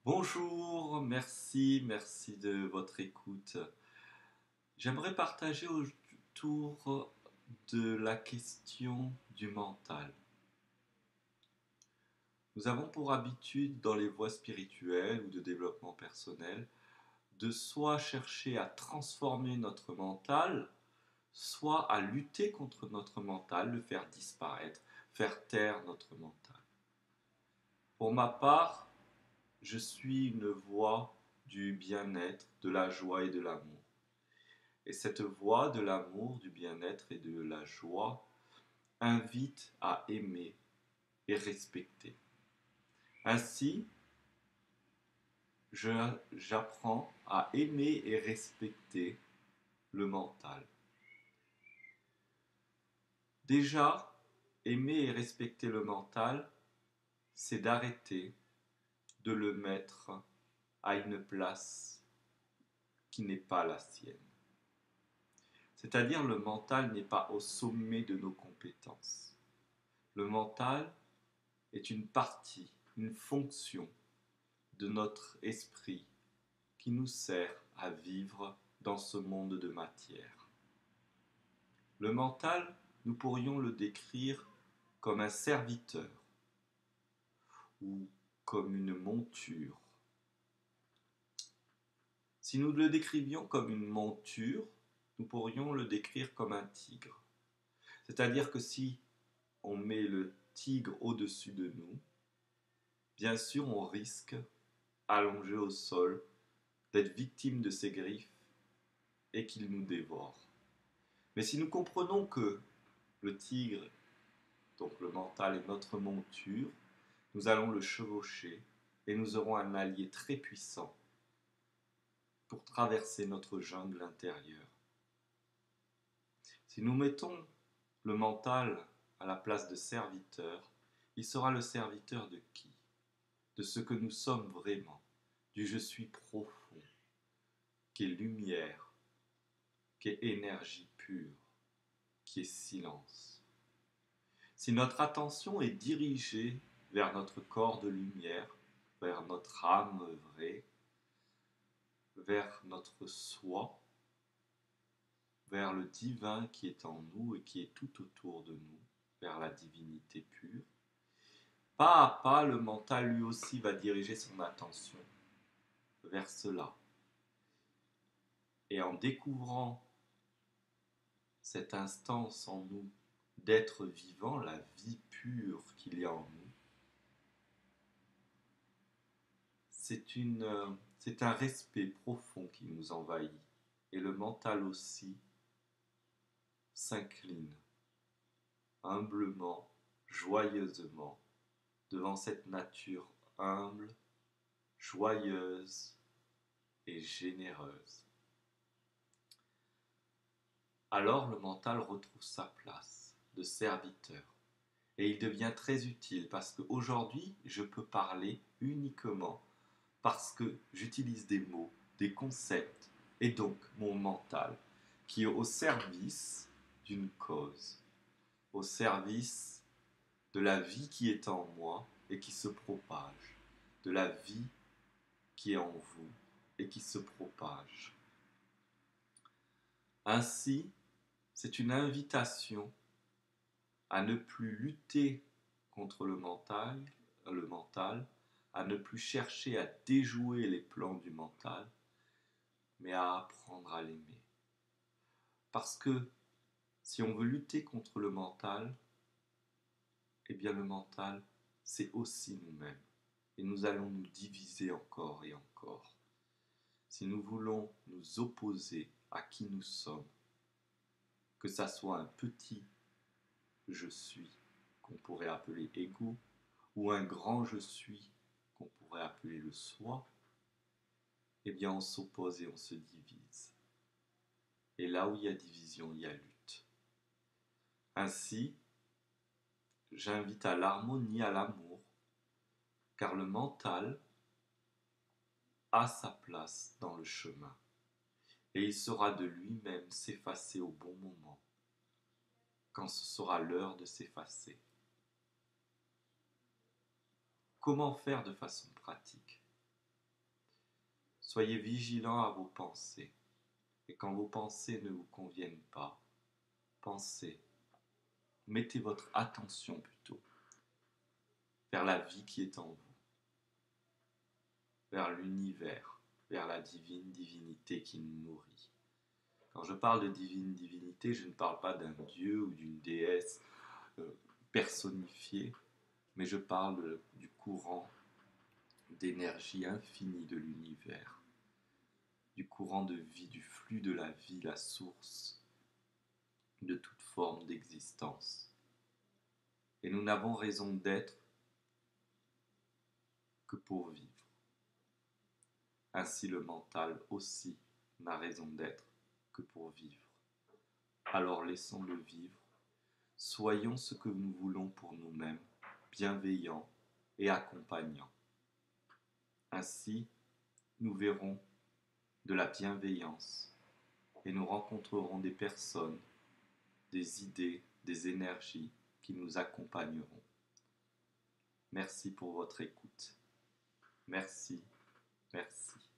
Bonjour, merci de votre écoute. J'aimerais partager autour de la question du mental. Nous avons pour habitude dans les voies spirituelles ou de développement personnel de soit chercher à transformer notre mental, soit à lutter contre notre mental, le faire disparaître, faire taire notre mental. Pour ma part, je suis une voie du bien-être, de la joie et de l'amour. Et cette voie de l'amour, du bien-être et de la joie invite à aimer et respecter. Ainsi, j'apprends à aimer et respecter le mental. Déjà, aimer et respecter le mental, c'est d'arrêter de le mettre à une place qui n'est pas la sienne. C'est-à-dire le mental n'est pas au sommet de nos compétences. Le mental est une partie, une fonction de notre esprit qui nous sert à vivre dans ce monde de matière. Le mental, nous pourrions le décrire comme un serviteur ou comme une monture. Si nous le décrivions comme une monture, nous pourrions le décrire comme un tigre. C'est-à-dire que si on met le tigre au-dessus de nous, bien sûr on risque, allongé au sol, d'être victime de ses griffes et qu'il nous dévore. Mais si nous comprenons que le tigre, donc le mental, est notre monture, nous allons le chevaucher et nous aurons un allié très puissant pour traverser notre jungle intérieure. Si nous mettons le mental à la place de serviteur, il sera le serviteur de qui? De ce que nous sommes vraiment, du je suis profond, qui est lumière, qui est énergie pure, qui est silence. Si notre attention est dirigée vers notre corps de lumière, vers notre âme vraie, vers notre soi, vers le divin qui est en nous et qui est tout autour de nous, vers la divinité pure, pas à pas, le mental lui aussi va diriger son attention vers cela. Et en découvrant cette instance en nous d'être vivant, la vie pure qu'il y a en nous, c'est un respect profond qui nous envahit. Et le mental aussi s'incline humblement, joyeusement, devant cette nature humble, joyeuse et généreuse. Alors le mental retrouve sa place de serviteur. Et il devient très utile parce qu'aujourd'hui, je peux parler uniquement parce que j'utilise des mots, des concepts, et donc mon mental, qui est au service d'une cause, au service de la vie qui est en moi et qui se propage, de la vie qui est en vous et qui se propage. Ainsi, c'est une invitation à ne plus lutter contre le mental, à ne plus chercher à déjouer les plans du mental, mais à apprendre à l'aimer. Parce que si on veut lutter contre le mental, eh bien le mental, c'est aussi nous-mêmes. Et nous allons nous diviser encore et encore. Si nous voulons nous opposer à qui nous sommes, que ça soit un petit je suis qu'on pourrait appeler ego, ou un grand je suis qu'on pourrait appeler le soi, eh bien on s'oppose et on se divise. Et là où il y a division, il y a lutte. Ainsi, j'invite à l'harmonie, à l'amour, car le mental a sa place dans le chemin, et il saura de lui-même s'effacer au bon moment, quand ce sera l'heure de s'effacer. Comment faire de façon pratique? Soyez vigilants à vos pensées. Et quand vos pensées ne vous conviennent pas, pensez, mettez votre attention plutôt vers la vie qui est en vous, vers l'univers, vers la divine divinité qui nous nourrit. Quand je parle de divine divinité, je ne parle pas d'un dieu ou d'une déesse personnifiée, mais je parle du courant d'énergie infinie de l'univers, du courant de vie, du flux de la vie, la source de toute forme d'existence. Et nous n'avons raison d'être que pour vivre. Ainsi le mental aussi n'a raison d'être que pour vivre. Alors laissons-le vivre, soyons ce que nous voulons pour nous-mêmes, bienveillants et accompagnants. Ainsi, nous verrons de la bienveillance et nous rencontrerons des personnes, des idées, des énergies qui nous accompagneront. Merci pour votre écoute. Merci, merci.